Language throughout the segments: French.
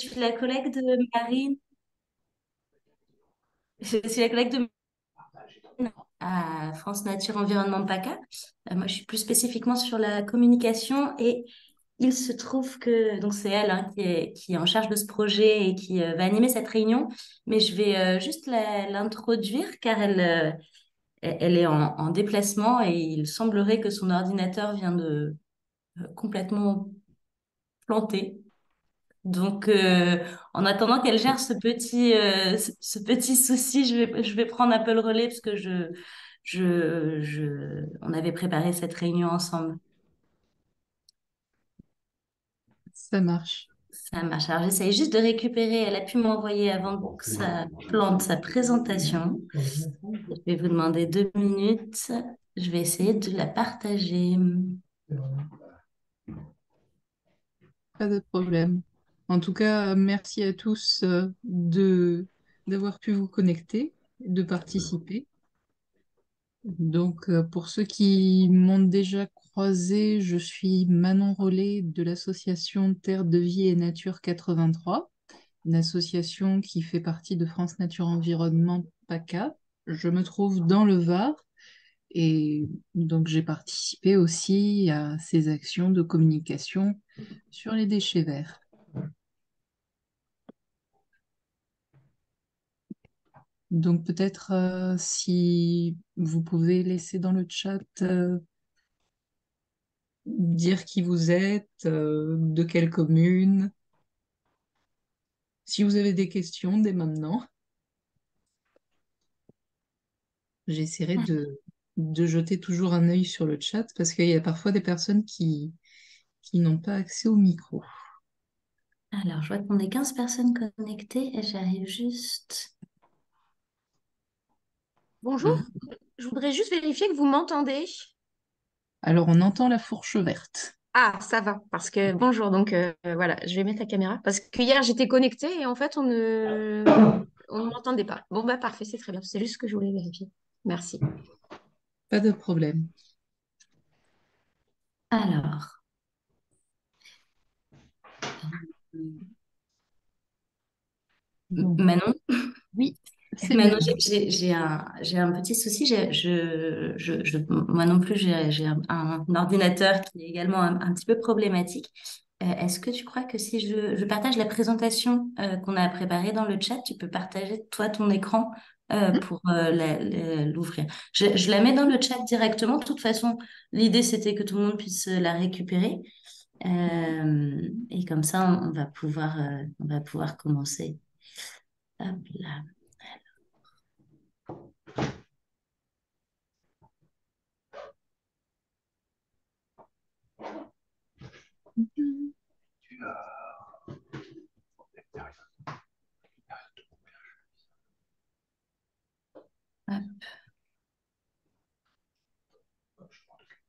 suis la collègue de Marine. Je suis la collègue de Marine à France Nature Environnement PACA. Moi, je suis plus spécifiquement sur la communication et il se trouve que donc c'est elle hein, qui est en charge de ce projet et qui va animer cette réunion. Mais je vais juste l'introduire car elle est en déplacement et il semblerait que son ordinateur vient de complètement planter. Donc, en attendant qu'elle gère ce petit souci, je vais prendre un peu le relais parce que on avait préparé cette réunion ensemble. Ça marche. Ça m'a chargé. J'essaye juste de récupérer. Elle a pu m'envoyer avant que ça plante sa présentation. Je vais vous demander 2 minutes. Je vais essayer de la partager. Pas de problème. En tout cas, merci à tous d'avoir pu vous connecter, de participer. Donc, pour ceux qui m'ont déjà croisé, je suis Manon Rollet de l'association Terre de Vie et Nature 83, une association qui fait partie de France Nature Environnement PACA. Je me trouve dans le Var et donc j'ai participé aussi à ces actions de communication sur les déchets verts. Donc peut-être si vous pouvez laisser dans le chat dire qui vous êtes, de quelle commune. Si vous avez des questions dès maintenant, j'essaierai de jeter toujours un œil sur le chat parce qu'il y a parfois des personnes qui n'ont pas accès au micro. Alors, je vois qu'on est 15 personnes connectées et j'arrive juste. Bonjour, je voudrais juste vérifier que vous m'entendez. Alors on entend la fourche verte. Ah, ça va, parce que bonjour, donc voilà, je vais mettre la caméra. Parce que hier j'étais connectée et en fait on ne m'entendait pas. Bon, bah parfait, c'est très bien. C'est juste ce que je voulais vérifier. Merci. Pas de problème. Alors, Donc, Manon. oui, c'est Manon, Manon. j'ai un petit souci. Moi non plus, j'ai un ordinateur qui est également un petit peu problématique. Est-ce que tu crois que si je partage la présentation qu'on a préparée dans le chat, tu peux partager toi ton écran Hmm. pour l'ouvrir? Je la mets dans le chat directement. De toute façon, l'idée c'était que tout le monde puisse la récupérer. Et comme ça, on va pouvoir commencer. Hop là. Hop.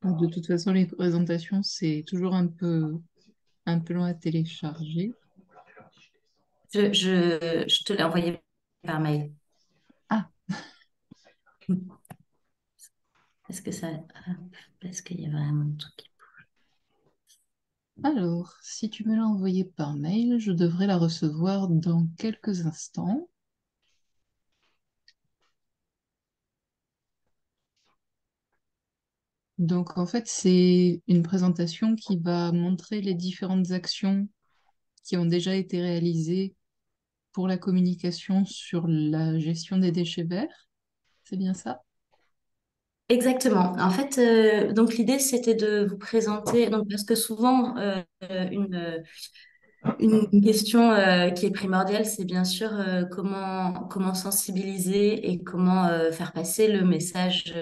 De toute façon, les présentations, c'est toujours un peu long à télécharger. Je te l'ai envoyé par mail. Ah, Est-ce que ça... Est-ce qu'il y a vraiment un truc alors, si tu me l'as envoyé par mail, je devrais la recevoir dans quelques instants. Donc, en fait, c'est une présentation qui va montrer les différentes actions qui ont déjà été réalisées pour la communication sur la gestion des déchets verts. C'est bien ça? Exactement. En fait, donc l'idée, c'était de vous présenter, donc parce que souvent, une question qui est primordiale, c'est bien sûr comment sensibiliser et comment faire passer le message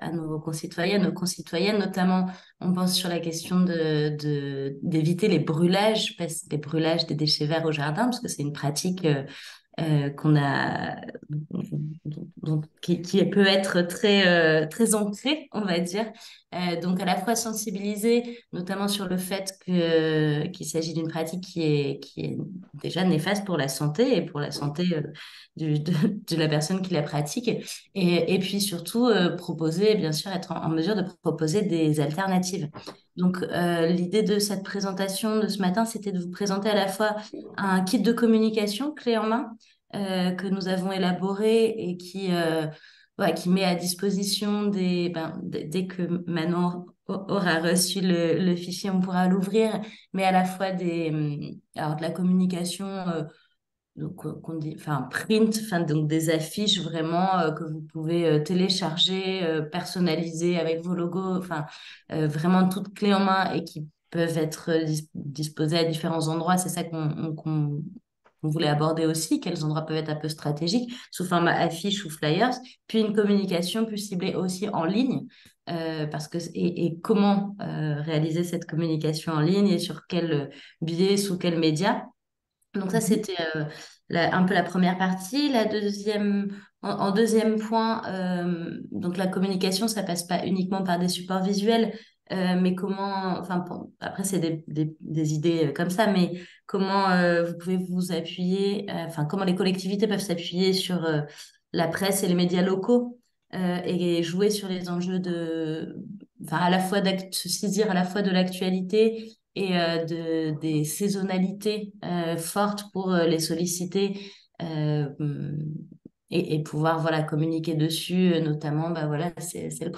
à nos concitoyens, nos concitoyennes, notamment, on pense sur la question d'éviter les brûlages des brûlages des déchets verts au jardin, parce que c'est une pratique qu'on a, qui peut être très ancrée, on va dire. Donc à la fois sensibiliser, notamment sur le fait qu'il s'agit d'une pratique qui est déjà néfaste pour la santé et pour la santé de la personne qui la pratique. Et puis surtout proposer, bien sûr, être en mesure de proposer des alternatives. Donc l'idée de cette présentation de ce matin, c'était de vous présenter à la fois un kit de communication clé en main que nous avons élaboré et qui met à disposition dès que Manon aura reçu le fichier, on pourra l'ouvrir, mais à la fois alors de la communication, donc qu'on dit, enfin print, enfin donc des affiches vraiment que vous pouvez télécharger, personnaliser avec vos logos, enfin vraiment toutes clés en main et qui peuvent être disposées à différents endroits. C'est ça qu'on voulait aborder aussi, quels endroits peuvent être un peu stratégiques, sous format affiche ou flyers, puis une communication plus ciblée aussi en ligne, et comment réaliser cette communication en ligne et sur quel biais, sous quel média. Donc ça, Mhm. c'était un peu la première partie. En deuxième point, donc la communication, ça passe pas uniquement par des supports visuels, mais après c'est des idées comme ça, mais comment vous pouvez vous appuyer, enfin comment les collectivités peuvent s'appuyer sur la presse et les médias locaux et jouer sur les enjeux enfin à la fois se saisir à la fois de l'actualité et des saisonnalités fortes pour les solliciter et pouvoir voilà communiquer dessus notamment bah voilà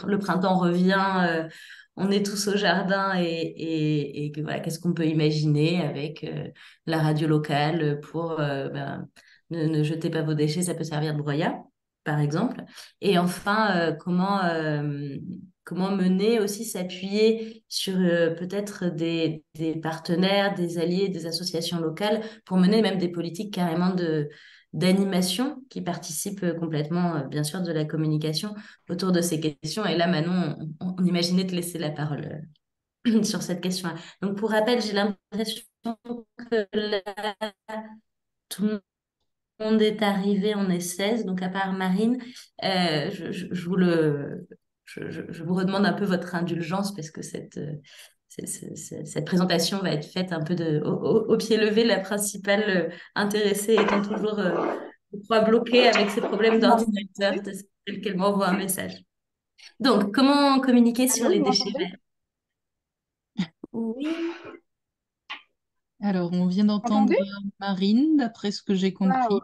le printemps revient, on est tous au jardin et voilà qu'est-ce qu'on peut imaginer avec la radio locale pour ne jetez pas vos déchets, ça peut servir de broyat par exemple. Et enfin comment mener aussi, s'appuyer sur peut-être des partenaires, des alliés, des associations locales pour mener même des politiques carrément d'animation qui participent complètement, bien sûr, de la communication autour de ces questions. Et là, Manon, on imaginait te laisser la parole sur cette question-là. Donc, pour rappel, j'ai l'impression que là, tout le monde est arrivé, on est 16, donc à part Marine, je je vous redemande un peu votre indulgence parce que cette présentation va être faite un peu au pied levé, la principale intéressée étant toujours, je crois, bloquée avec ses problèmes Vous d'ordinateur, m'entendez? tel qu'elle m'envoie un message. Donc, comment communiquer sur Allô, les vous déchets m'entendez? verts? Oui, Alors, on vient Vous d'entendre m'entendez? Marine, d'après ce que j'ai Waouh. compris.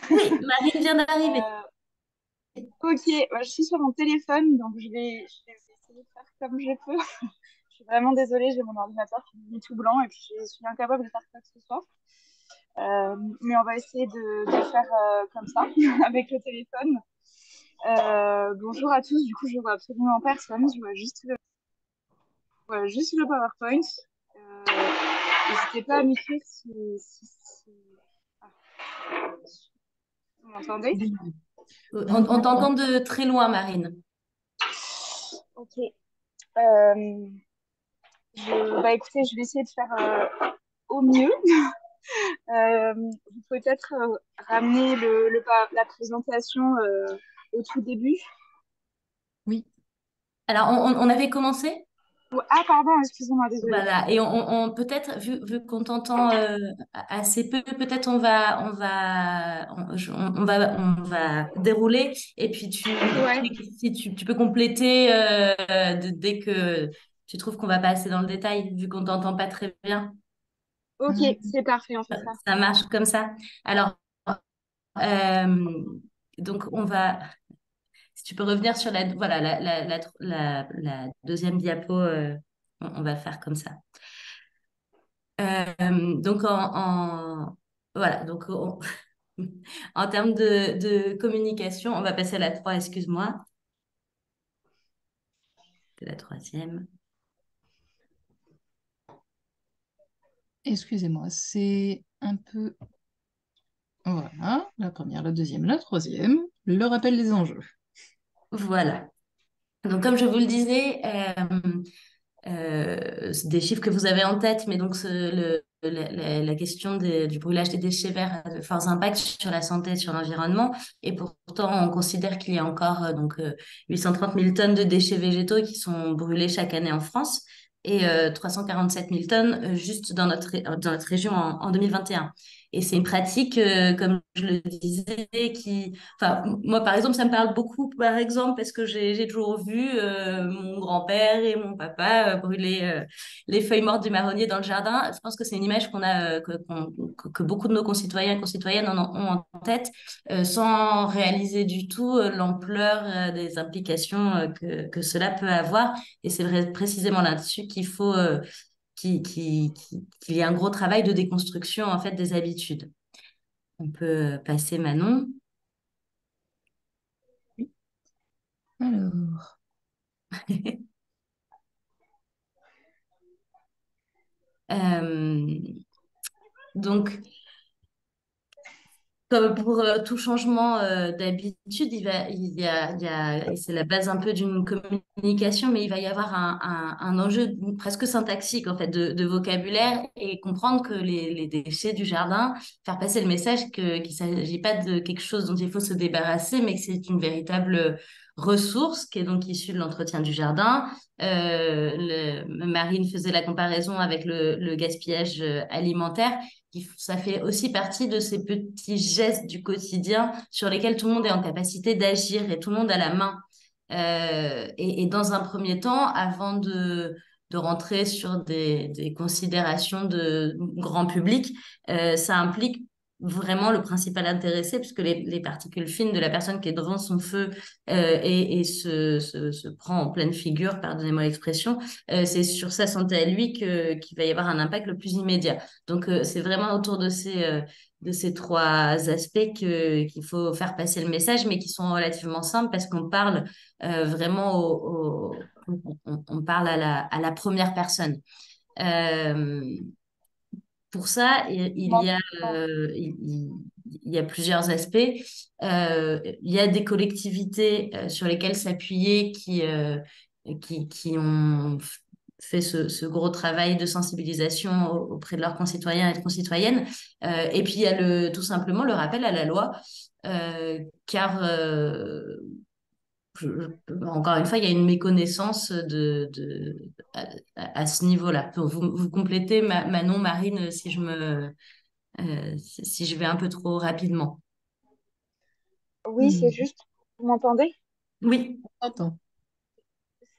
oui, Marine vient d'arriver. Euh, ok, je suis sur mon téléphone, donc je vais essayer de faire comme je peux. Je suis vraiment désolée, j'ai mon ordinateur qui est tout blanc et puis je suis incapable de faire quoi que ce soit. Mais on va essayer de faire comme ça, avec le téléphone. Bonjour à tous, du coup je vois absolument personne, je vois juste le PowerPoint. N'hésitez pas à m'écrire si... Ah, vous m'entendez? Oui. On t'entend de très loin, Marine. Ok. Euh, bah écoutez, je vais essayer de faire au mieux. Vous pouvez peut-être ramener la présentation au tout début. Oui. Alors, on avait commencé? Ah, pardon, excusez-moi, désolée. Voilà, et peut-être, vu qu'on t'entend assez peu, peut-être on va dérouler, et puis Ouais, si tu peux compléter dès que tu trouves qu'on va pas assez dans le détail, vu qu'on t'entend pas très bien. ok, c'est parfait, on fait ça. Ça marche comme ça. Alors, euh, donc si tu peux revenir sur voilà, la deuxième diapo, on va faire comme ça. Donc, voilà, donc en termes de communication, on va passer à la 3, excuse-moi. C'est la troisième. Excusez-moi, c'est un peu... Voilà, la première, la deuxième, la troisième. Le rappel des enjeux. Voilà. Donc, comme je vous le disais, c'est des chiffres que vous avez en tête, mais donc la question du brûlage des déchets verts a de forts impacts sur la santé et sur l'environnement. Et pourtant, on considère qu'il y a encore 830 000 tonnes de déchets végétaux qui sont brûlés chaque année en France et 347 000 tonnes juste dans notre région en 2021. Et c'est une pratique, comme je le disais, enfin, moi, par exemple, ça me parle beaucoup, par exemple, parce que j'ai toujours vu mon grand-père et mon papa brûler les feuilles mortes du marronnier dans le jardin. Je pense que c'est une image que beaucoup de nos concitoyens et concitoyennes ont en tête, sans réaliser du tout l'ampleur des implications que cela peut avoir. Et c'est précisément là-dessus qu'il y a un gros travail de déconstruction en fait des habitudes. On peut passer Manon. Alors, Donc, comme pour tout changement d'habitude, et c'est la base un peu d'une communication, mais il va y avoir un enjeu presque syntaxique en fait de vocabulaire et comprendre que les déchets du jardin, faire passer le message qu'il ne s'agit pas de quelque chose dont il faut se débarrasser, mais que c'est une véritable ressource qui est donc issue de l'entretien du jardin. Marine faisait la comparaison avec le gaspillage alimentaire ça fait aussi partie de ces petits gestes du quotidien sur lesquels tout le monde est en capacité d'agir et tout le monde a la main. Et dans un premier temps, avant de rentrer sur des considérations de grand public, ça implique vraiment le principal intéressé, puisque les particules fines de la personne qui est devant son feu et se prend en pleine figure, pardonnez-moi l'expression, c'est sur sa santé à lui qu'il va y avoir un impact le plus immédiat. Donc, c'est vraiment autour de ces trois aspects qu'il faut faire passer le message, mais qui sont relativement simples parce qu'on parle vraiment on parle à la première personne. Euh, pour ça, il y a plusieurs aspects. Il y a des collectivités sur lesquelles s'appuyer qui ont fait ce gros travail de sensibilisation auprès de leurs concitoyens et de concitoyennes. Et puis, il y a tout simplement le rappel à la loi, car encore une fois, il y a une méconnaissance à ce niveau-là. Vous complétez, Manon, Marine, si je vais un peu trop rapidement. Oui, c'est juste. Vous m'entendez? Oui, attends.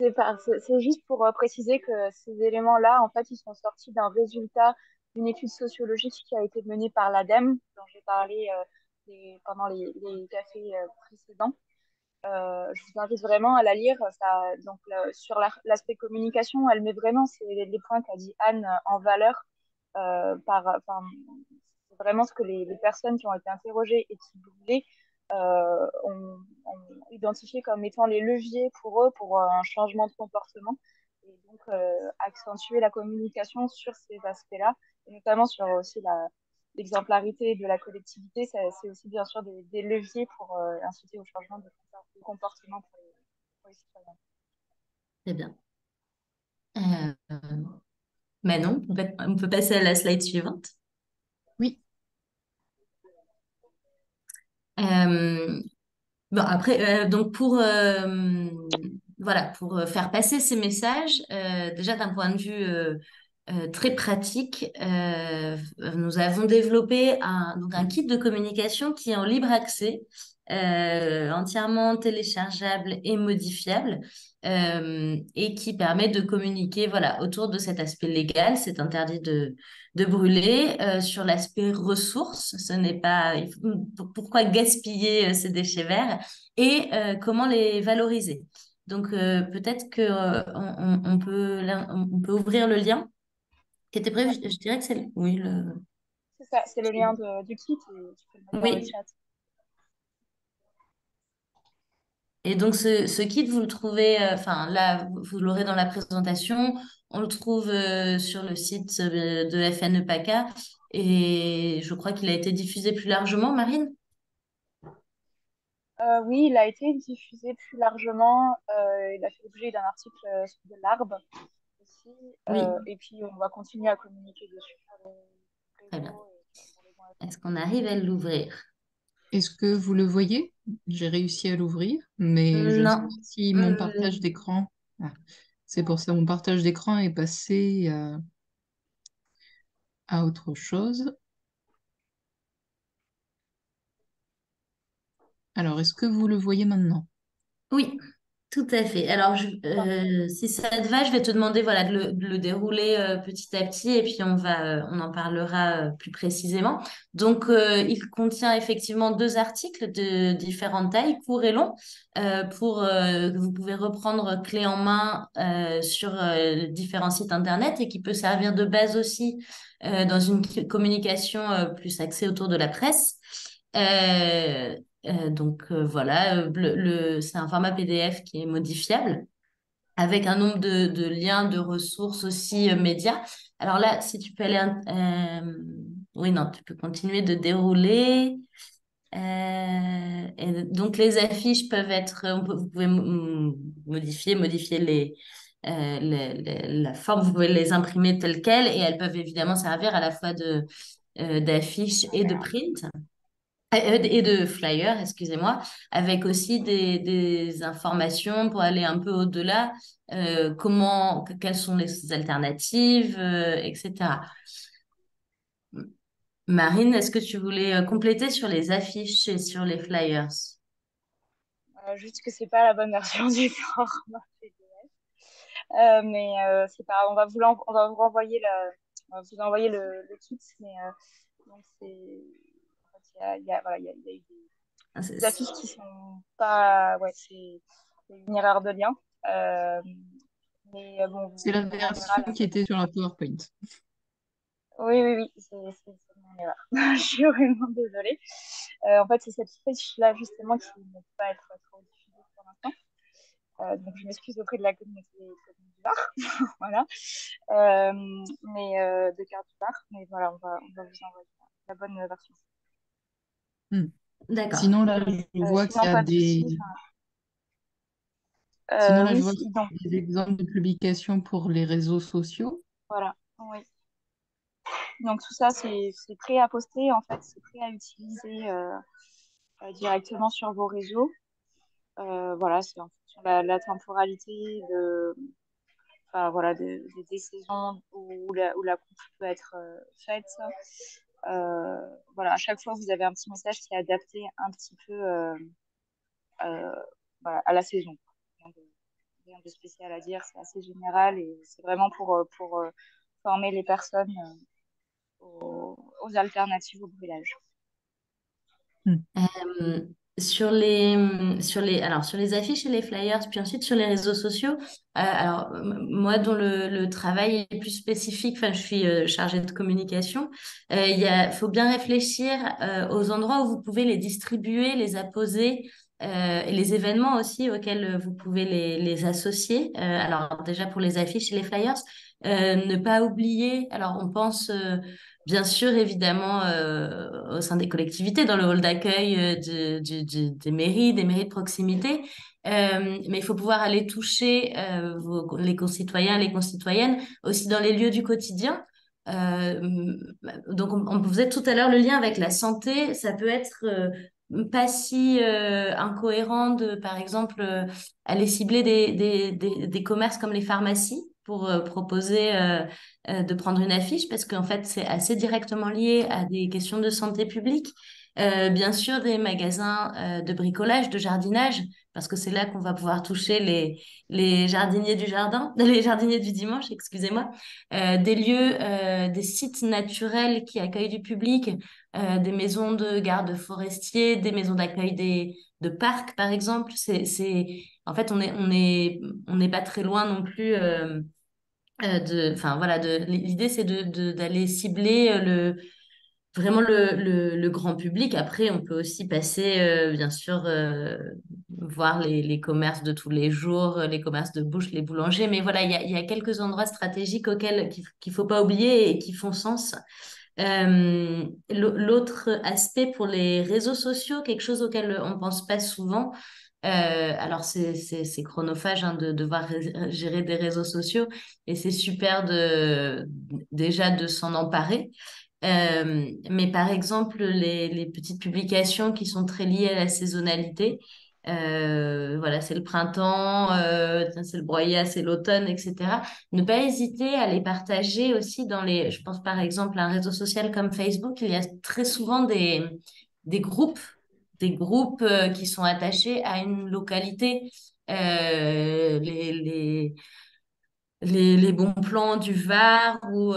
C'est juste pour préciser que ces éléments-là, en fait, ils sont sortis d'un résultat d'une étude sociologique qui a été menée par l'ADEME, dont j'ai parlé pendant les cafés précédents. Je vous invite vraiment à la lire. Donc, sur l'aspect communication, elle met vraiment les points qu'a dit Anne en valeur. Enfin, c'est vraiment ce que les personnes qui ont été interrogées et qui voulaient ont identifié comme étant les leviers pour eux pour un changement de comportement. Et donc, accentuer la communication sur ces aspects-là, et notamment sur aussi l'exemplarité de la collectivité, c'est aussi bien sûr des leviers pour inciter au changement de comportement pour les citoyens. très bien. Manon, on peut passer à la slide suivante. Oui. Bon, après, donc voilà, pour faire passer ces messages, déjà d'un point de vue très pratique, nous avons développé donc un kit de communication qui est en libre accès, entièrement téléchargeable et modifiable, et qui permet de communiquer voilà, autour de cet aspect légal. C'est interdit de brûler. Sur l'aspect ressources, ce n'est pas pourquoi gaspiller ces déchets verts et comment les valoriser. Donc peut-être que on peut ouvrir le lien qui était prévu. Je dirais que c'est oui C'est ça, c'est le lien du kit et tu peux le mettre dans le oui. chat. Et donc ce kit, vous le trouvez, enfin là, vous l'aurez dans la présentation. On le trouve sur le site de FNE PACA et je crois qu'il a été diffusé plus largement, Marine. Oui, il a été diffusé plus largement. Il a fait l'objet d'un article de l'Arbre aussi. aussi. Oui, Et puis, on va continuer à communiquer dessus sur les très bien. réseaux et sur les bons réseaux. Est-ce qu'on arrive à l'ouvrir? Est-ce que vous le voyez? J'ai réussi à l'ouvrir, mais je ne sais pas Non. si mon partage d'écran... Ah, c'est pour ça, mon partage d'écran est passé à autre chose. Alors, est-ce que vous le voyez maintenant? Oui, tout à fait. Alors, Parfait. si ça te va, je vais te demander voilà, de le dérouler petit à petit et puis on en parlera plus précisément. Donc, il contient effectivement deux articles de différentes tailles, courts et longs, que vous pouvez reprendre clé en main sur différents sites Internet et qui peut servir de base aussi dans une communication plus axée autour de la presse. Euh, voilà, c'est un format PDF qui est modifiable avec un nombre de liens, de ressources aussi médias. Alors là, si tu peux aller... oui, non, tu peux continuer de dérouler. Et donc les affiches peuvent être... vous pouvez modifier la forme, vous pouvez les imprimer telles quelles et elles peuvent évidemment servir à la fois d'affiches et de print. Et de flyers, excusez-moi, avec aussi des informations pour aller un peu au-delà, quelles sont les alternatives, etc. Marine, est-ce que tu voulais compléter sur les affiches et sur les flyers? Juste que c'est pas la bonne version du format PDF. Mais c'est pas grave, on va vous renvoyer on va vous envoyer le kit. Mais donc en fait, voilà, il y a eu Ah, des affiches qui sont pas, ouais, c'est une erreur de lien. Euh, mais bon, C'est la en version général, qui était sur la PowerPoint. oui, c'est mon erreur. Je suis vraiment désolée. En fait, c'est cette fiche-là justement qui ne peut pas être trop diffusée pour l'instant. Donc, je m'excuse auprès de la communauté du Var. Voilà. De carte du Var. Mais voilà, on va vous envoyer la bonne version. Hmm. D'accord. Sinon, là, je vois qu'il y Sinon, a pas de souci. des... Sinon, là, je Oui, vois qu'il donc, y a des exemples de publications pour les réseaux sociaux. voilà. Oui. Donc, tout ça, c'est prêt à poster. En fait, c'est prêt à utiliser directement sur vos réseaux. Voilà, c'est en fonction de la temporalité enfin, voilà, des saisons où la coupe peut être faite. Voilà, à chaque fois, vous avez un petit message qui est adapté un petit peu euh, voilà, à la saison. Rien de, rien de spécial à dire, c'est assez général et c'est vraiment pour former les personnes aux alternatives au brûlage. Hmm. Euh, sur les affiches et les flyers, puis ensuite sur les réseaux sociaux. Moi, dont le travail est plus spécifique, enfin, je suis chargée de communication. Faut bien réfléchir aux endroits où vous pouvez les distribuer, les apposer. Et les événements aussi auxquels vous pouvez les associer. Alors déjà pour les affiches et les flyers, ne pas oublier. Alors on pense bien sûr, évidemment, au sein des collectivités, dans le hall d'accueil des mairies de proximité. Mais il faut pouvoir aller toucher les concitoyens, les concitoyennes, aussi dans les lieux du quotidien. Euh, donc, on faisait tout à l'heure le lien avec la santé. Ça peut être pas si incohérent de, par exemple, aller cibler des commerces comme les pharmacies pour proposer de prendre une affiche parce qu'en fait, c'est assez directement lié à des questions de santé publique. Bien sûr, des magasins de bricolage, de jardinage, parce que c'est là qu'on va pouvoir toucher les jardiniers du jardin, les jardiniers du dimanche, excusez-moi. Des lieux, des sites naturels qui accueillent du public, des maisons de garde forestiers, des maisons d'accueil de parcs, par exemple. En fait, on n'est pas très loin non plus. Enfin voilà, l'idée c'est d'aller cibler vraiment le grand public. Après, on peut aussi passer, bien sûr, voir les commerces de tous les jours, les commerces de bouche, les boulangers. Mais voilà, il y a quelques endroits stratégiques qu'il faut pas oublier et qui font sens. L'autre aspect pour les réseaux sociaux, quelque chose auquel on pense pas souvent, Alors, c'est chronophage hein, de devoir gérer des réseaux sociaux et c'est super déjà de s'en emparer. Mais par exemple, les petites publications qui sont très liées à la saisonnalité, voilà, c'est le printemps, tiens, c'est le broyat, c'est l'automne, etc. Ne pas hésiter à les partager aussi je pense par exemple à un réseau social comme Facebook, il y a très souvent des groupes, des groupes qui sont attachés à une localité. Les bons plans du Var ou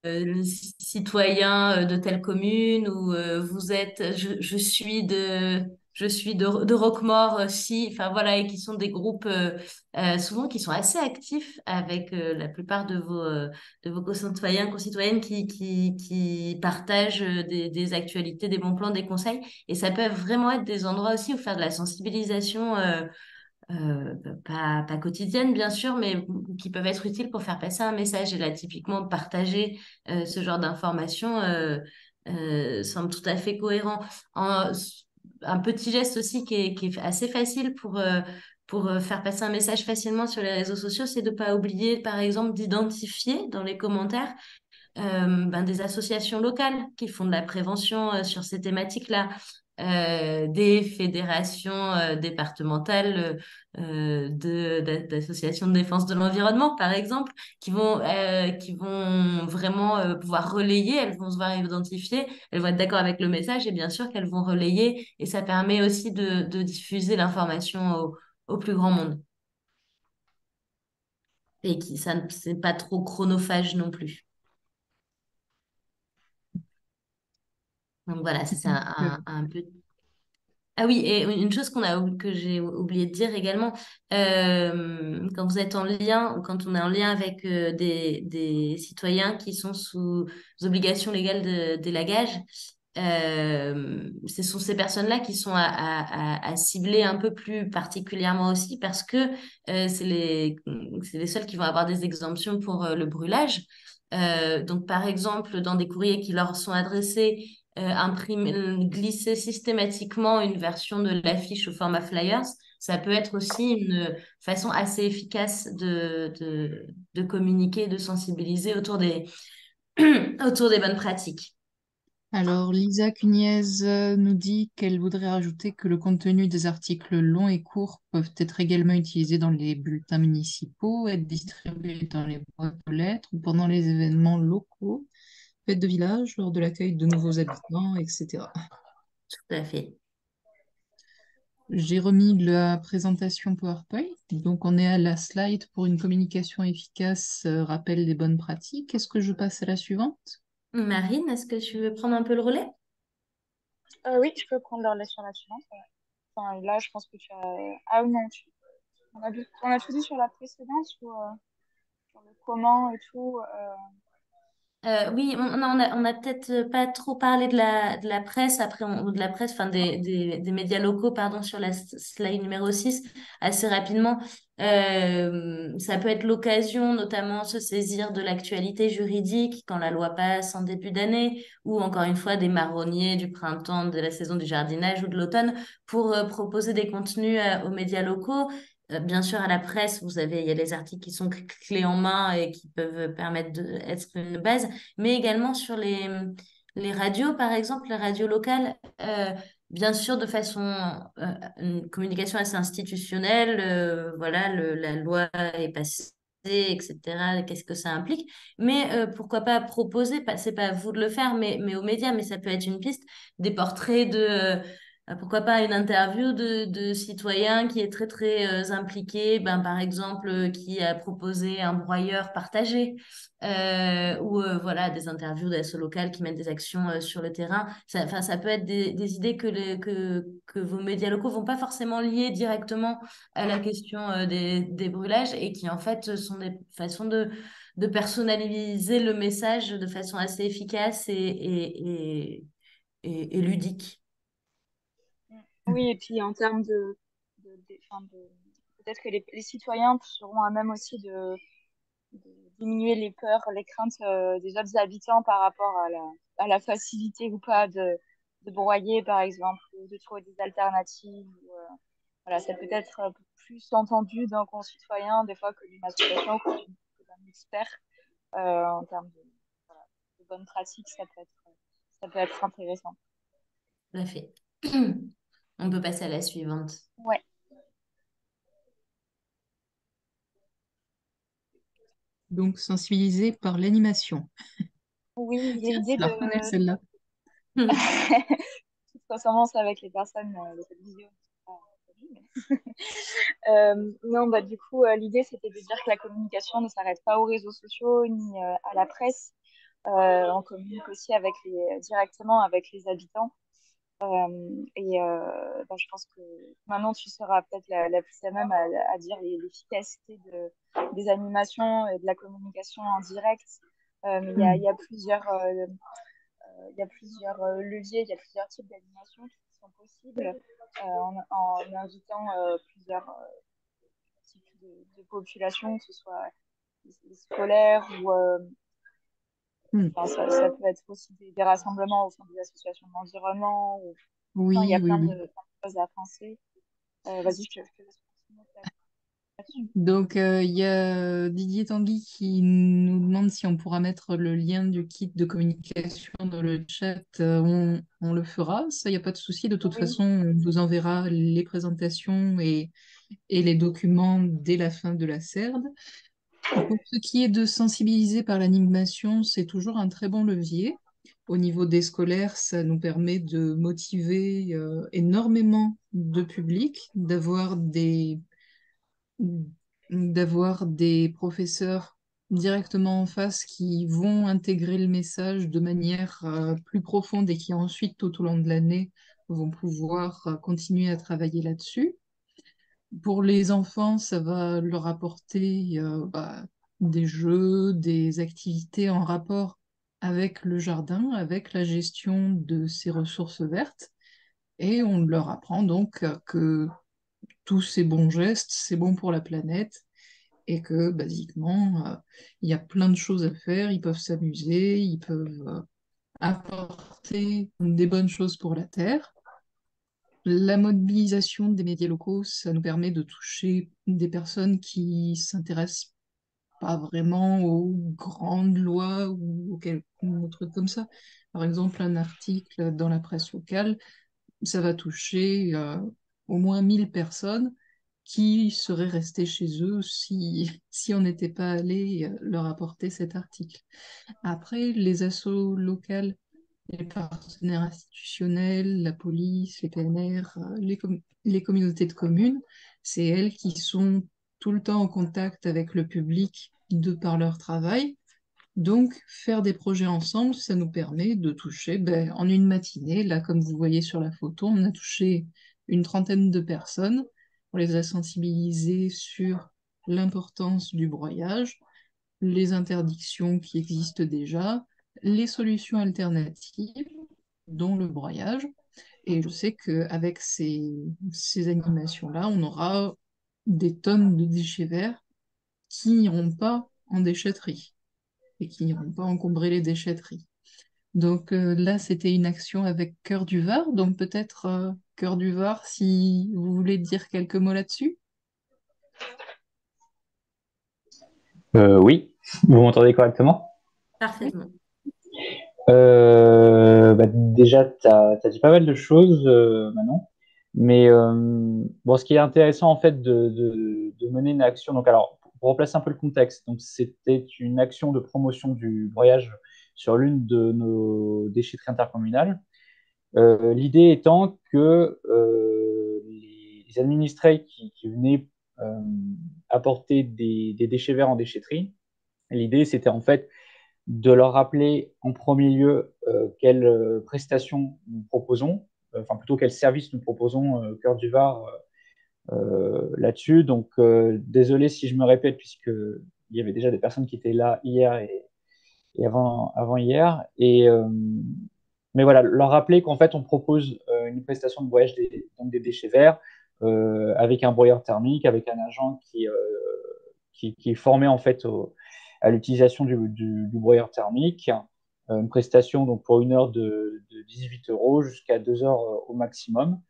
les citoyens de telle commune ou je suis de Roquemaure si enfin voilà et qui sont des groupes souvent qui sont assez actifs avec la plupart de vos concitoyennes qui partagent des actualités des bons plans des conseils et ça peut vraiment être des endroits aussi où faire de la sensibilisation pas quotidiennes, bien sûr, mais qui peuvent être utiles pour faire passer un message. Et là, typiquement, partager ce genre d'informations semble tout à fait cohérent. En- un petit geste aussi qui est assez facile pour faire passer un message facilement sur les réseaux sociaux, c'est de ne pas oublier, par exemple, d'identifier dans les commentaires des associations locales qui font de la prévention sur ces thématiques-là, des fédérations départementales d'associations de défense de l'environnement, par exemple, qui vont vraiment pouvoir relayer, elles vont se voir identifier, elles vont être d'accord avec le message et bien sûr qu'elles vont relayer et ça permet aussi de diffuser l'information au plus grand monde. Et c'est pas trop chronophage non plus. Donc voilà, ça c'est Donc, un peu. Ah oui, et une chose que j'ai oublié de dire également, quand vous êtes en lien, ou quand on est en lien avec des citoyens qui sont sous obligation légale d'élagage, ce sont ces personnes-là qui sont à cibler un peu plus particulièrement aussi parce que c'est les seuls qui vont avoir des exemptions pour le brûlage. Donc, par exemple, dans des courriers qui leur sont adressés, glisser systématiquement une version de l'affiche au format flyers, ça peut être aussi une façon assez efficace de communiquer, de sensibiliser autour des bonnes pratiques. alors, Lisa Cuniez nous dit qu'elle voudrait rajouter que le contenu des articles longs et courts peuvent être également utilisés dans les bulletins municipaux, être distribués dans les boîtes aux lettres ou pendant les événements locaux, fêtes de village, lors de l'accueil de nouveaux habitants, etc. Tout à fait. J'ai remis la présentation PowerPoint. Donc, on est à la slide pour une communication efficace, rappel des bonnes pratiques. Est-ce que je passe à la suivante? Marine, est-ce que tu veux prendre un peu le relais? Oui, je peux prendre le relais sur la suivante. Ouais. Enfin, là, je pense que tu as. Ah oui, non, on a tout dit sur la précédente ou sur le comment et tout. Oui, on a peut-être pas trop parlé de la presse, après, ou de la presse, enfin des médias locaux, pardon, sur la slide numéro 6 assez rapidement. Ça peut être l'occasion, notamment, se saisir de l'actualité juridique quand la loi passe en début d'année, ou encore une fois, des marronniers du printemps, de la saison du jardinage ou de l'automne, pour proposer des contenus aux médias locaux. Bien sûr, à la presse, il y a les articles qui sont clés en main et qui peuvent permettre d'être une base, mais également sur les radios, par exemple, les radios locales, bien sûr, de façon, une communication assez institutionnelle, voilà, la loi est passée, etc., qu'est-ce que ça implique, mais pourquoi pas proposer, c'est pas à vous de le faire, mais aux médias, mais ça peut être une piste, des portraits pourquoi pas une interview de citoyens qui est très très impliqué, par exemple qui a proposé un broyeur partagé ou voilà des interviews d'assaut local qui mettent des actions sur le terrain. Enfin, ça peut être des idées que vos médias locaux vont pas forcément lier directement à la question des brûlages et qui en fait sont des façons de personnaliser le message de façon assez efficace et ludique. Oui, et puis en termes enfin, peut-être que les citoyens seront à même aussi de diminuer les peurs, les craintes des autres habitants par rapport à la facilité ou pas de broyer, par exemple, ou de trouver des alternatives. voilà, ça peut être un peu plus entendu d'un concitoyen des fois que d'une association, que d'un expert en termes voilà, de bonnes pratiques, ça peut être intéressant. Tout à fait. On peut passer à la suivante. Ouais. Donc, sensibiliser par l'animation. Oui, Tiens, l'idée je la reconnais celle-là. toute ressemblance avec les personnes de cette vidéo. Non, bah, du coup, l'idée, c'était de dire que la communication ne s'arrête pas aux réseaux sociaux ni à la presse. On communique aussi directement avec les habitants. Bah, je pense que maintenant, tu seras peut-être la plus à même à dire l'efficacité des animations et de la communication en direct. Mais il y a plusieurs leviers, il y a plusieurs types d'animations qui sont possibles en invitant plusieurs types de populations, que ce soit scolaires ou enfin, ça peut être aussi des rassemblements au sein des associations d'environnement. Enfin, il y Oui, a oui, plein oui. de choses à penser. Vas-y, je te laisse continuer là-dessus. Donc, il y a Didier Tanguy qui nous demande si on pourra mettre le lien du kit de communication dans le chat. On le fera, ça, il n'y a pas de souci. De toute Oui, façon, on vous enverra les présentations et les documents dès la fin de la CERD. Pour ce qui est de sensibiliser par l'animation, c'est toujours un très bon levier. Au niveau des scolaires, ça nous permet de motiver énormément de public, d'avoir des professeurs directement en face qui vont intégrer le message de manière plus profonde et qui ensuite, tout au long de l'année, vont pouvoir continuer à travailler là-dessus. Pour les enfants, ça va leur apporter des jeux, des activités en rapport avec le jardin, avec la gestion de ces ressources vertes. Et on leur apprend donc que tous ces bons gestes, c'est bon pour la planète et que, basiquement, il y a plein de choses à faire. Ils peuvent s'amuser, ils peuvent apporter des bonnes choses pour la Terre. La mobilisation des médias locaux, ça nous permet de toucher des personnes qui s'intéressent pas vraiment aux grandes lois ou aux trucs comme ça. Par exemple, un article dans la presse locale, ça va toucher au moins 1000 personnes qui seraient restées chez eux si on n'était pas allé leur apporter cet article. Après, les assos locales, les partenaires institutionnels, la police, les PNR, les communautés de communes, c'est elles qui sont tout le temps en contact avec le public de par leur travail. Donc, faire des projets ensemble, ça nous permet de toucher, en une matinée, là, comme vous voyez sur la photo, on a touché une trentaine de personnes. On les a sensibilisées sur l'importance du broyage, les interdictions qui existent déjà, les solutions alternatives, dont le broyage. Et je sais qu'avec ces animations-là, on aura des tonnes de déchets verts qui n'iront pas en déchetterie et qui n'iront pas encombrer les déchetteries. Donc là, c'était une action avec Cœur du Var. Donc peut-être Cœur du Var, si vous voulez dire quelques mots là-dessus. Oui, vous m'entendez correctement? Parfaitement. Déjà, tu as dit pas mal de choses, Manon. Mais bon, ce qui est intéressant en fait de mener une action, donc alors pour replacer un peu le contexte, donc c'était une action de promotion du broyage sur l'une de nos déchetteries intercommunales. L'idée étant que les administrés qui venaient euh, apporter des déchets verts en déchetterie, l'idée c'était en fait de leur rappeler en premier lieu quelles prestations nous proposons, enfin plutôt quels services nous proposons Cœur du Var là-dessus. Donc désolé si je me répète puisque il y avait déjà des personnes qui étaient là hier et avant hier. Mais voilà, leur rappeler qu'en fait on propose une prestation de broyage donc des déchets verts avec un broyeur thermique, avec un agent qui est formé en fait à l'utilisation du broyeur thermique. Une prestation donc pour une heure de 18 € jusqu'à 2 heures au maximum.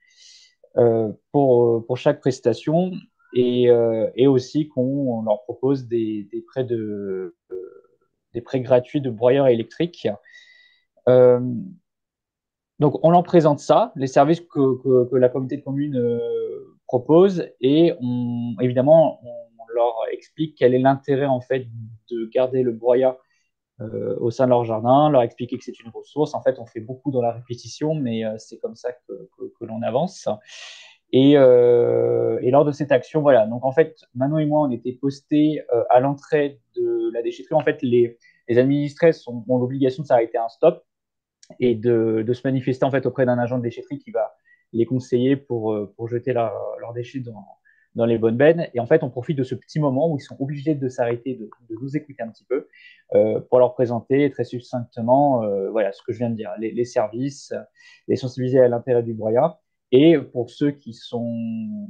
pour chaque prestation et aussi qu'on leur propose des prêts gratuits de broyeurs électriques. Euh, donc, on leur présente ça, les services que la communauté de communes propose, et évidemment, on leur explique quel est l'intérêt en fait de garder le broyat au sein de leur jardin, leur expliquer que c'est une ressource. En fait, on fait beaucoup dans la répétition, mais c'est comme ça que l'on avance. Et lors de cette action, voilà. Donc, en fait, Manon et moi, on était postés à l'entrée de la déchetterie. En fait, les administrés ont l'obligation de s'arrêter à un stop et de se manifester en fait auprès d'un agent de déchetterie qui va les conseiller pour jeter leurs déchets dans les bonnes bennes. Et en fait, on profite de ce petit moment où ils sont obligés de s'arrêter, de nous écouter un petit peu pour leur présenter très succinctement voilà, ce que je viens de dire, les services, les sensibiliser à l'intérêt du broyat. Et pour ceux qui ont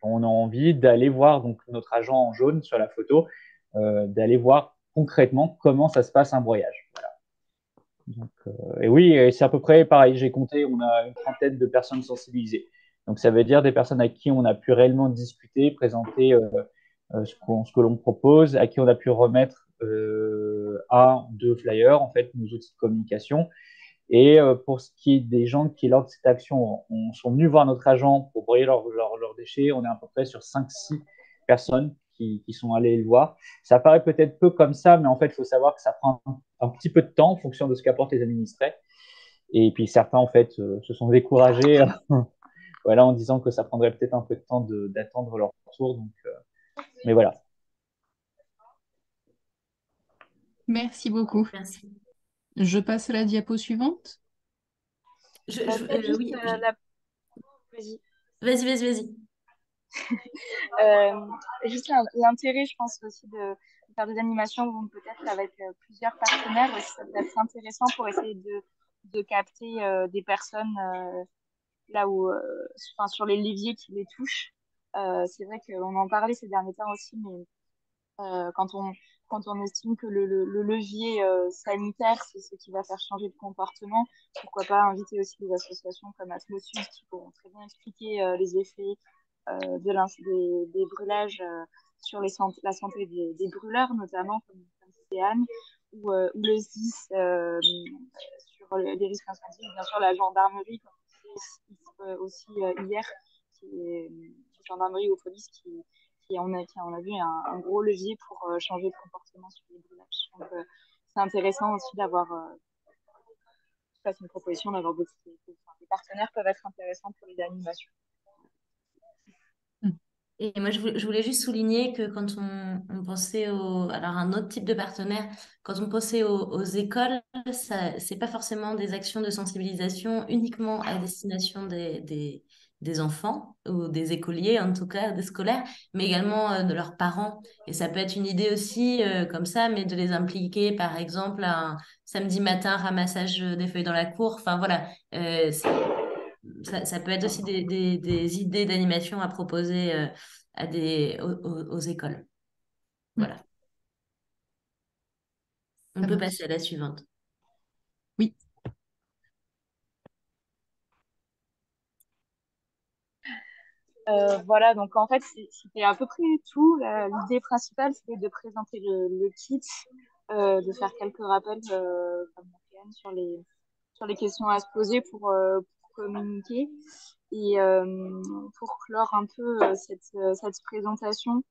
envie d'aller voir donc, notre agent en jaune sur la photo, d'aller voir concrètement comment ça se passe un broyage. Voilà. Donc, et oui, c'est à peu près pareil. J'ai compté, on a une trentaine de personnes sensibilisées. Donc, ça veut dire des personnes à qui on a pu réellement discuter, présenter ce que l'on propose, à qui on a pu remettre un, deux flyers, en fait, nos outils de communication. Et pour ce qui est des gens qui, lors de cette action, sont venus voir notre agent pour broyer leurs déchets, on est à peu près sur 5-6 personnes qui sont allées le voir. Ça paraît peut-être peu comme ça, mais en fait, il faut savoir que ça prend un petit peu de temps en fonction de ce qu'apportent les administrés. Et puis certains, en fait, se sont découragés voilà, en disant que ça prendrait peut-être un peu de temps d'attendre leur tour. Donc, mais voilà. Merci beaucoup. Merci. Je passe à la diapo suivante. Peut-être juste Oui, Vas-y. vas-y. Juste l'intérêt, je pense aussi de faire des animations peut-être avec plusieurs partenaires aussi, ça peut être intéressant pour essayer de capter des personnes là où, enfin, sur les leviers qui les touchent. C'est vrai qu'on en parlait ces derniers temps aussi, mais euh, quand on, quand on estime que le levier sanitaire, c'est ce qui va faire changer de comportement, pourquoi pas inviter aussi des associations comme Atmosus qui pourront très bien expliquer les effets des brûlages sur la santé des brûleurs, notamment comme Céane, ou le SDIS sur les risques incendies, bien sûr la gendarmerie, comme on sait aussi hier, qui est gendarmerie ou police on a vu un gros levier pour changer de comportement sur les brûlages. Donc, c'est intéressant aussi d'avoir une proposition, d'avoir des partenaires peuvent être intéressants pour les animations. Et moi, je voulais juste souligner que quand on pensait alors un autre type de partenaire, quand on pensait aux écoles, ça, c'est pas forcément des actions de sensibilisation uniquement à destination des enfants ou des écoliers, en tout cas des scolaires, mais également de leurs parents. Et ça peut être une idée aussi comme ça, mais de les impliquer, par exemple, un samedi matin, ramassage des feuilles dans la cour. Enfin voilà, ça peut être aussi des idées d'animation à proposer aux écoles. Voilà. On Ça peut marche. passer à la suivante. Oui. Voilà, donc en fait, c'était à peu près tout. L'idée principale, c'était de présenter le kit, de faire quelques rappels comme Morgane, sur les questions à se poser pour communiquer. Et pour clore un peu cette présentation,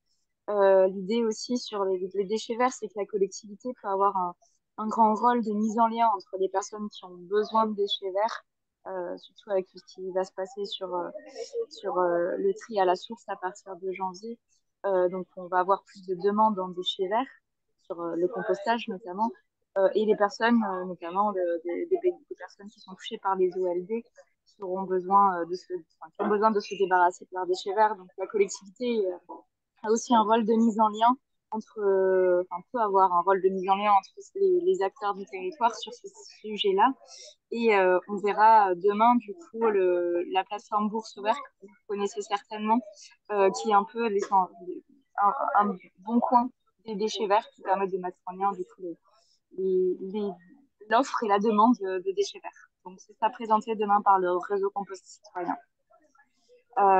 l'idée aussi sur les déchets verts, c'est que la collectivité peut avoir un grand rôle de mise en lien entre les personnes qui ont besoin de déchets verts, surtout avec ce qui va se passer sur le tri à la source à partir de janvier. Donc, on va avoir plus de demandes en déchets verts, sur le compostage notamment, et les personnes, notamment des personnes qui sont touchées par les OLD, qui auront besoin qui ont besoin de se débarrasser de leurs déchets verts. Donc, la collectivité a aussi un rôle de mise en lien peut avoir un rôle de mise en lien entre les acteurs du territoire sur ce sujet-là. Et on verra demain, du coup, la plateforme Bourse Verte, que vous connaissez certainement, qui est un peu un bon coin des déchets verts qui permet de mettre en lien, du coup, l'offre et la demande de déchets verts. Donc, c'est ça présenté demain par le réseau Compost Citoyen.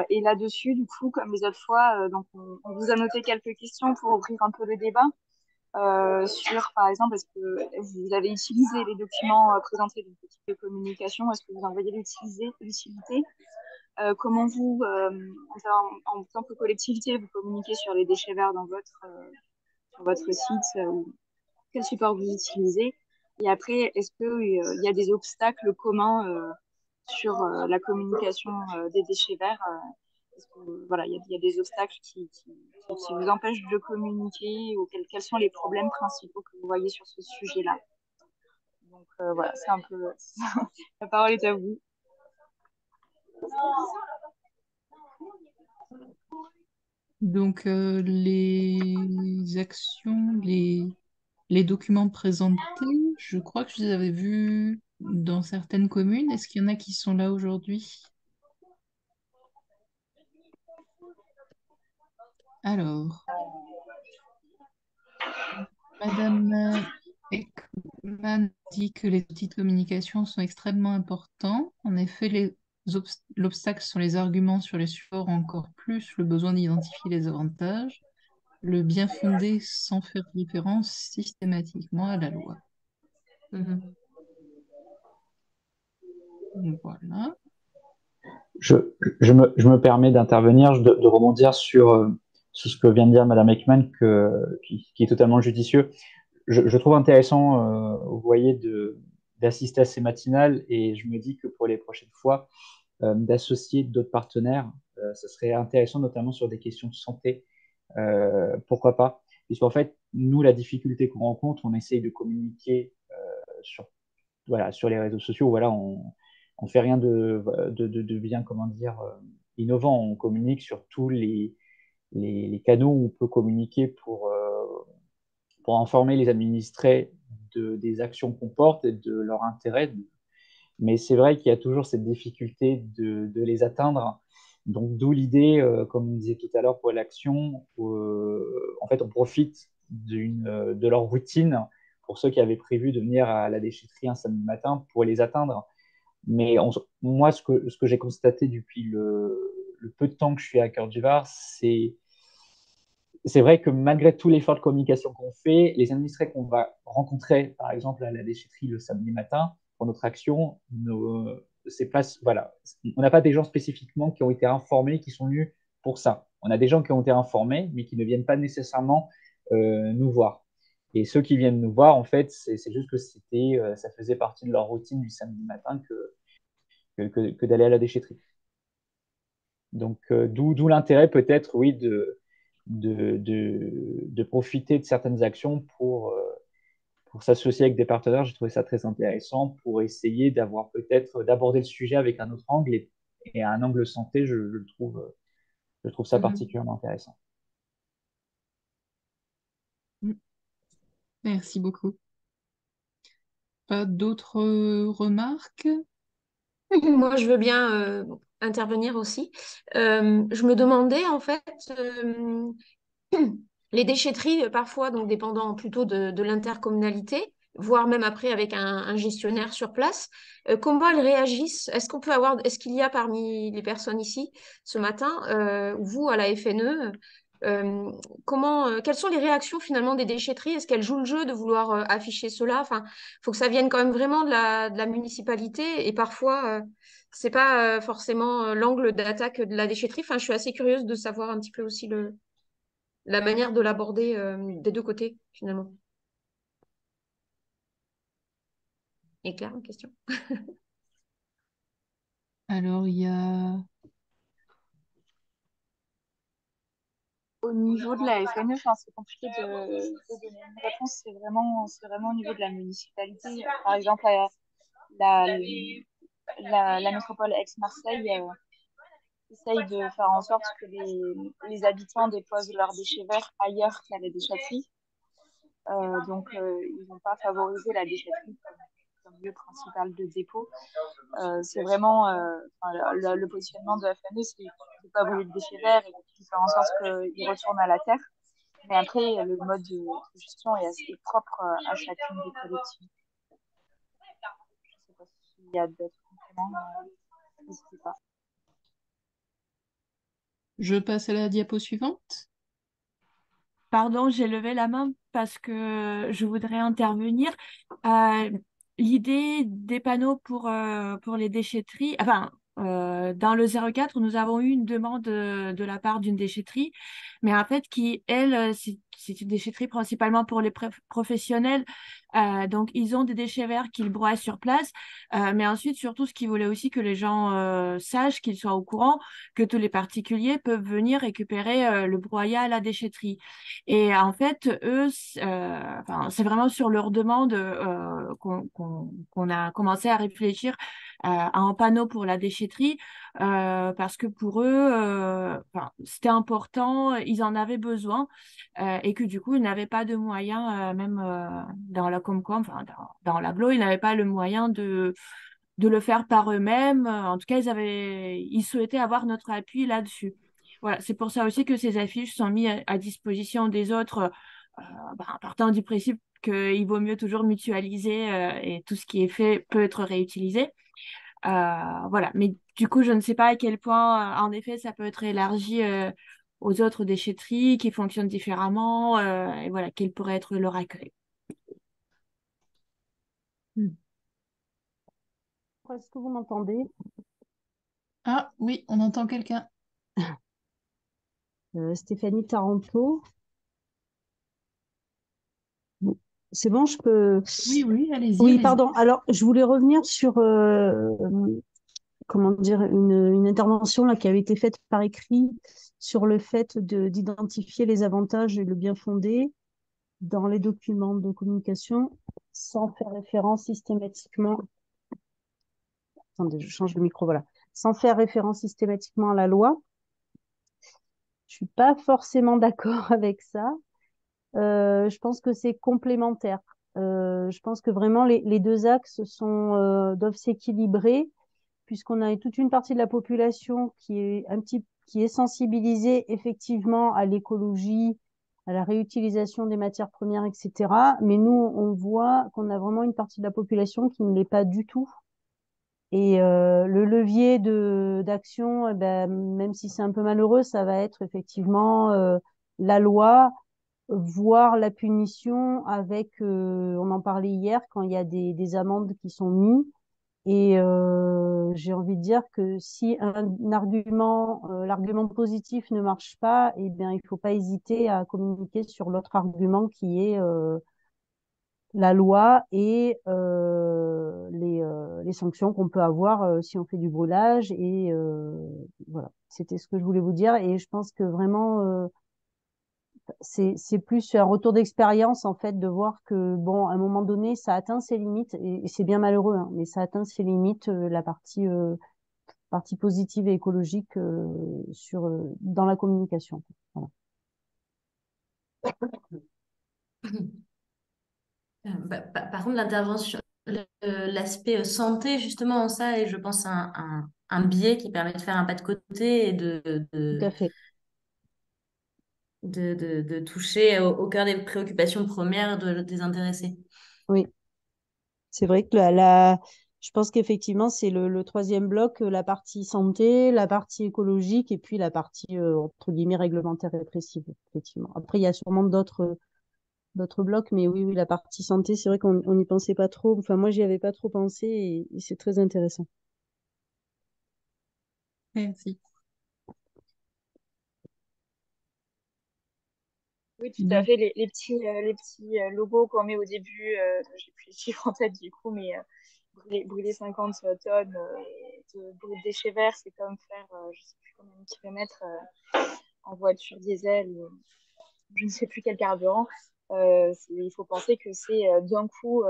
Et là-dessus, du coup, comme les autres fois, donc on vous a noté quelques questions pour ouvrir un peu le débat sur, par exemple, est-ce que vous avez utilisé les documents présentés dans le type de communication, est-ce que vous en voyez l'utilité comment vous, en tant que collectivité, vous communiquez sur les déchets verts sur votre site quel support vous utilisez. Et après, est-ce qu'il y a des obstacles communs sur la communication des déchets verts est-ce que, voilà, il y a des obstacles qui vous empêchent de communiquer ou quels sont les problèmes principaux que vous voyez sur ce sujet-là. Donc voilà, c'est un peu... La parole est à vous. Donc, les actions, les documents présentés, je crois que je les avais vus dans certaines communes. Est-ce qu'il y en a qui sont là aujourd'hui? Alors, Madame Ekman dit que les outils de communication sont extrêmement importants. En effet, l'obstacle sont les arguments sur les supports, encore plus le besoin d'identifier les avantages, le bien fondé sans faire référence systématiquement à la loi. Mhm. Voilà. Je, je me permets d'intervenir, de rebondir sur ce que vient de dire Madame Ekman, qui est totalement judicieux. Je trouve intéressant, vous voyez, d'assister à ces matinales et je me dis que pour les prochaines fois, d'associer d'autres partenaires, ce serait intéressant, notamment sur des questions de santé. Pourquoi pas? Puisqu'en fait, nous, la difficulté qu'on rencontre, on essaye de communiquer sur, voilà, sur les réseaux sociaux. Voilà, on fait rien de bien, comment dire, innovant. On communique sur tous les canaux où on peut communiquer pour informer les administrés des actions qu'on porte et de leur intérêt. Mais c'est vrai qu'il y a toujours cette difficulté de les atteindre. Donc, d'où l'idée, comme on disait tout à l'heure pour l'action, en fait, on profite de leur routine pour ceux qui avaient prévu de venir à la déchetterie un samedi matin pour les atteindre. Mais moi, ce que j'ai constaté depuis le peu de temps que je suis à Cœur du Var, c'est vrai que malgré tout l'effort de communication qu'on fait, les administrés qu'on va rencontrer, par exemple à la déchetterie le samedi matin, pour notre action, c'est pas, voilà, on n'a pas des gens spécifiquement qui ont été informés, qui sont venus pour ça. On a des gens qui ont été informés, mais qui ne viennent pas nécessairement nous voir. Et ceux qui viennent nous voir, en fait, c'est juste que ça faisait partie de leur routine du samedi matin que d'aller à la déchetterie. Donc, d'où l'intérêt peut-être, oui, de profiter de certaines actions pour s'associer avec des partenaires. J'ai trouvé ça très intéressant pour essayer d'aborder le sujet avec un autre angle et un angle santé, je trouve ça Mhm. particulièrement intéressant. Merci beaucoup. Pas d'autres remarques? Moi, je veux bien intervenir aussi. Je me demandais, en fait, les déchetteries, parfois, donc dépendant plutôt de l'intercommunalité, voire même après avec un gestionnaire sur place, comment elles réagissent? Est-ce qu'il y a parmi les personnes ici ce matin, ou vous à la FNE, quelles sont les réactions finalement des déchetteries? Est-ce qu'elles jouent le jeu de vouloir afficher cela? Enfin, il faut que ça vienne quand même vraiment de la municipalité et parfois, c'est pas forcément l'angle d'attaque de la déchetterie. Enfin, je suis assez curieuse de savoir un petit peu aussi la manière de l'aborder des deux côtés, finalement. Et Claire, en question. Alors, il y a... Au niveau de la FNE, enfin, c'est compliqué de donner une réponse. C'est vraiment au niveau de la municipalité. Par exemple, la, la métropole Aix-Marseille essaye de faire en sorte que les habitants déposent leurs déchets verts ailleurs qu'à la déchetterie. Donc, ils n'ont pas favorisé la déchetterie comme lieu principal de dépôt. C'est vraiment le positionnement de la FNE, c'est de ne pas brûler de déchets verts et de faire en sorte qu'ils retournent à la terre. Mais après, le mode de gestion est assez propre à chacune des collectivités. s'il y a d'autres compléments, n'hésitez pas. Je passe à la diapo suivante. Pardon, j'ai levé la main parce que je voudrais intervenir. Euh, L'idée des panneaux pour les déchetteries, enfin, dans le 04, nous avons eu une demande de la part d'une déchetterie, mais en fait, qui, elle, c'est une déchetterie principalement pour les professionnels. Donc, ils ont des déchets verts qu'ils broient sur place, mais ensuite, surtout, ce qu'ils voulaient aussi que les gens sachent, qu'ils soient au courant, que tous les particuliers peuvent venir récupérer le broyat à la déchetterie. Et en fait, eux, enfin, c'est vraiment sur leur demande qu'on a commencé à réfléchir à un panneau pour la déchetterie, parce que pour eux, enfin, c'était important, ils en avaient besoin, et que du coup, ils n'avaient pas de moyens, même dans la Comcom, enfin, dans l'aglo, ils n'avaient pas le moyen de le faire par eux-mêmes. En tout cas, ils souhaitaient avoir notre appui là-dessus. Voilà, c'est pour ça aussi que ces affiches sont mises à disposition des autres, en partant du principe qu'il vaut mieux toujours mutualiser et tout ce qui est fait peut être réutilisé. Voilà, mais du coup, je ne sais pas à quel point, en effet, ça peut être élargi aux autres déchetteries qui fonctionnent différemment et voilà, quel pourrait être leur accueil. Est-ce que vous m'entendez? Ah oui, on entend quelqu'un. Stéphanie Taranto. C'est bon, je peux. Oui, oui, allez-y, Oui, allez-y. pardon. Alors, je voulais revenir sur comment dire une intervention là qui avait été faite par écrit sur le fait d'identifier les avantages et le bien fondé dans les documents de communication sans faire référence systématiquement. Attendez, je change de micro, voilà. Sans faire référence systématiquement à la loi. Je suis pas forcément d'accord avec ça. Je pense que c'est complémentaire. Je pense que vraiment les deux axes doivent s'équilibrer puisqu'on a toute une partie de la population qui est sensibilisée effectivement à l'écologie, à la réutilisation des matières premières, etc. Mais nous, on voit qu'on a vraiment une partie de la population qui ne l'est pas du tout. Et le levier d'action, eh ben, même si c'est un peu malheureux, ça va être effectivement la loi, voire la punition avec, on en parlait hier, quand il y a des amendes qui sont mises. Et j'ai envie de dire que si l'argument positif ne marche pas, eh bien, il faut pas hésiter à communiquer sur l'autre argument qui est la loi et les sanctions qu'on peut avoir si on fait du brûlage. Et voilà, c'était ce que je voulais vous dire. Et je pense que vraiment, c'est plus un retour d'expérience en fait de voir que bon, à un moment donné, ça atteint ses limites et c'est bien malheureux, hein, mais ça atteint ses limites la partie positive et écologique dans la communication. Voilà. Par contre, l'aspect santé, justement, ça, et je pense un biais qui permet de faire un pas de côté et Tout à fait. de toucher au cœur des préoccupations premières des intéressés. Oui, c'est vrai que je pense qu'effectivement, c'est le troisième bloc, la partie santé, la partie écologique et puis la partie, entre guillemets, réglementaire et répressive, effectivement. Après, il y a sûrement d'autres blocs, mais oui, la partie santé, c'est vrai qu'on n'y pensait pas trop. Enfin, moi, j'y avais pas trop pensé et c'est très intéressant. Merci. Oui, tout à fait. Les petits logos qu'on met au début, j'ai plus les chiffres en tête du coup, mais brûler 50 tonnes de déchets verts, c'est comme faire je sais plus combien de kilomètres en voiture diesel ou je ne sais plus quel carburant. Il faut penser que c'est d'un coup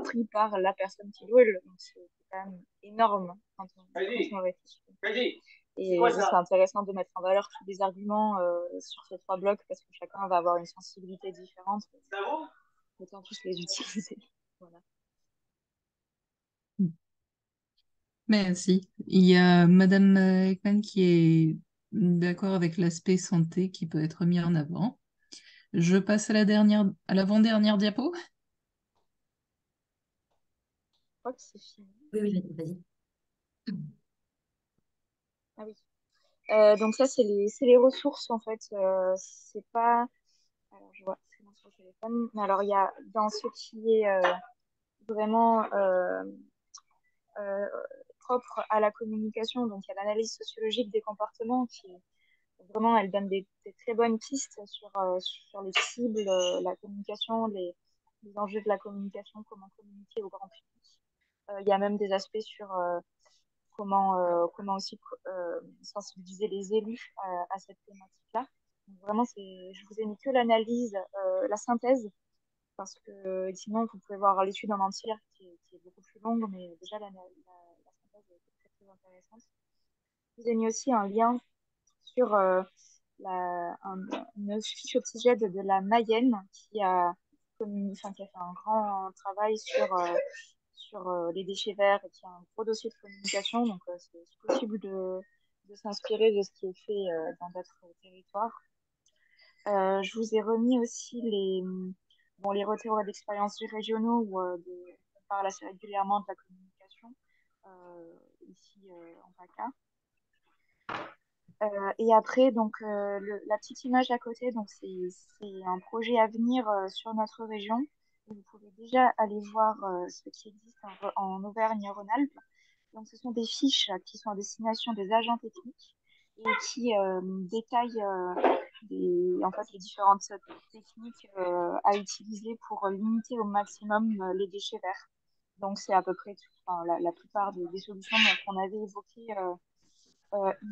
pris par la personne qui brûle. Donc c'est quand même énorme quand on réfléchit. Et c'est intéressant de mettre en valeur tous les arguments sur ces trois blocs parce que chacun va avoir une sensibilité différente. Autant tous les utiliser. Voilà. Merci. Il y a Madame Ekman qui est d'accord avec l'aspect santé qui peut être mis en avant. Je passe à l'avant-dernière diapo. crois que c'est fini. Oui, oui, vas-y. Ah oui. Donc ça, c'est les ressources, en fait. C'est pas... Alors, je vois, c'est bon sur le téléphone. Mais alors, il y a dans ce qui est vraiment euh, propre à la communication, donc il y a l'analyse sociologique des comportements qui, vraiment, elle donne des très bonnes pistes sur les cibles, la communication, les enjeux de la communication, comment communiquer au grand public. Il y a même des aspects sur comment aussi sensibiliser les élus à cette thématique-là. Donc vraiment, je vous ai mis que l'analyse, la synthèse, parce que sinon, vous pouvez voir l'étude en entière qui est beaucoup plus longue, mais déjà, la synthèse est très, très intéressante. Je vous ai mis aussi un lien sur une fiche au sujet de la Mayenne qui a fait un grand travail sur les déchets verts et qui a un gros dossier de communication. Donc, c'est possible de s'inspirer de ce qui est fait dans d'autres territoires. Je vous ai remis aussi les retours d'expériences régionaux où on parle assez régulièrement de la communication ici en PACA. Et après, donc, la petite image à côté, donc c'est un projet à venir sur notre région. Vous pouvez déjà aller voir ce qui existe en Auvergne-Rhône-Alpes. Donc, ce sont des fiches qui sont à destination des agents techniques et qui détaillent en fait, les différentes techniques à utiliser pour limiter au maximum les déchets verts. Donc, c'est à peu près enfin, la plupart des solutions qu'on avait évoquées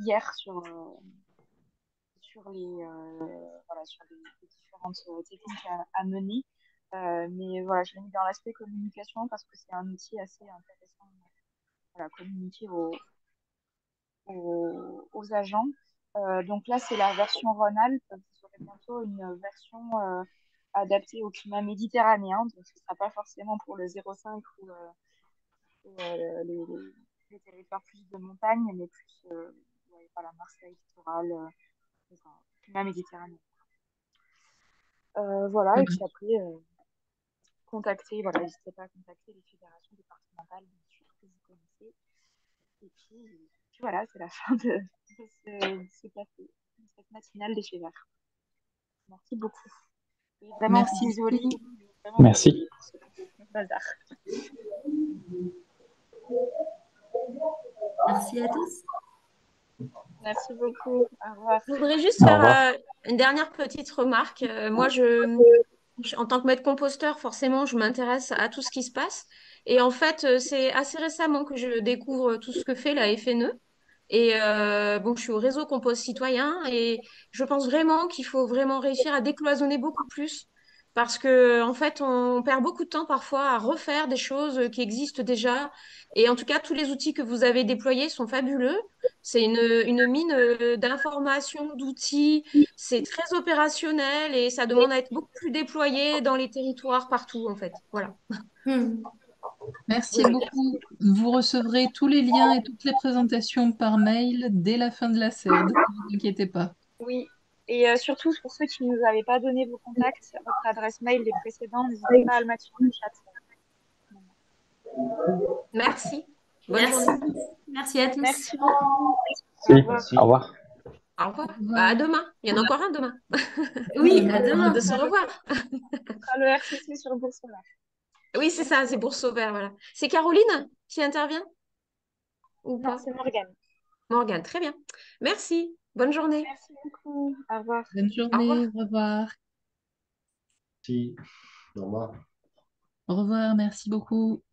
hier sur les différentes techniques à mener. Mais voilà, je l'ai mis dans l'aspect communication parce que c'est un outil assez intéressant à communiquer aux agents. Donc là, c'est la version Rhône-Alpes. Vous aurez bientôt une version adaptée au climat méditerranéen. Donc ce ne sera pas forcément pour le 0,5 ou les territoires plus de montagne, mais plus ouais, voilà, Marseille, littoral, enfin, climat méditerranéen. Voilà, et puis après, voilà, n'hésitez pas à contacter les fédérations départementales, bien sûr, que vous connaissez. Et puis voilà, c'est la fin de ce café, de cette matinale des Chais Verts. Merci beaucoup. Et vraiment, Merci désolée, beaucoup. vraiment Merci. désolée pour ce bazar. Merci à tous. Merci beaucoup. Au revoir. Je voudrais juste Au faire revoir. une dernière petite remarque. Moi, en tant que maître composteur, forcément, je m'intéresse à tout ce qui se passe. Et en fait, c'est assez récemment que je découvre tout ce que fait la FNE. Et bon, je suis au réseau Compost Citoyen et je pense vraiment qu'il faut vraiment réussir à décloisonner beaucoup plus parce que en fait, on perd beaucoup de temps parfois à refaire des choses qui existent déjà. Et en tout cas, tous les outils que vous avez déployés sont fabuleux. C'est une mine d'informations, d'outils. C'est très opérationnel et ça demande à être beaucoup plus déployé dans les territoires partout, en fait. Voilà. Hmm. Je voulais Merci le dire. beaucoup. Vous recevrez tous les liens et toutes les présentations par mail dès la fin de la CERD. Ne vous inquiétez pas. Oui, et surtout, pour ceux qui ne nous avaient pas donné vos contacts, votre adresse mail des précédents, n'hésitez pas à le mettre sur le chat. Merci. Bonne Merci. journée. Merci à tous. Merci beaucoup. Au Si. revoir. Au revoir. Au revoir. Bah, à demain. Il y en a encore un demain. Oui, à Hâte demain. de se revoir. On fera le RCC sur Boursorama. Oui, c'est ça, c'est pour Sauveur, voilà. C'est Caroline qui intervient ou Non, pas? c'est Morgane. Morgane, très bien. Merci. Bonne journée. Merci beaucoup. Au revoir. Bonne Au journée. revoir. Au revoir. Si, au revoir. Au revoir. Merci beaucoup.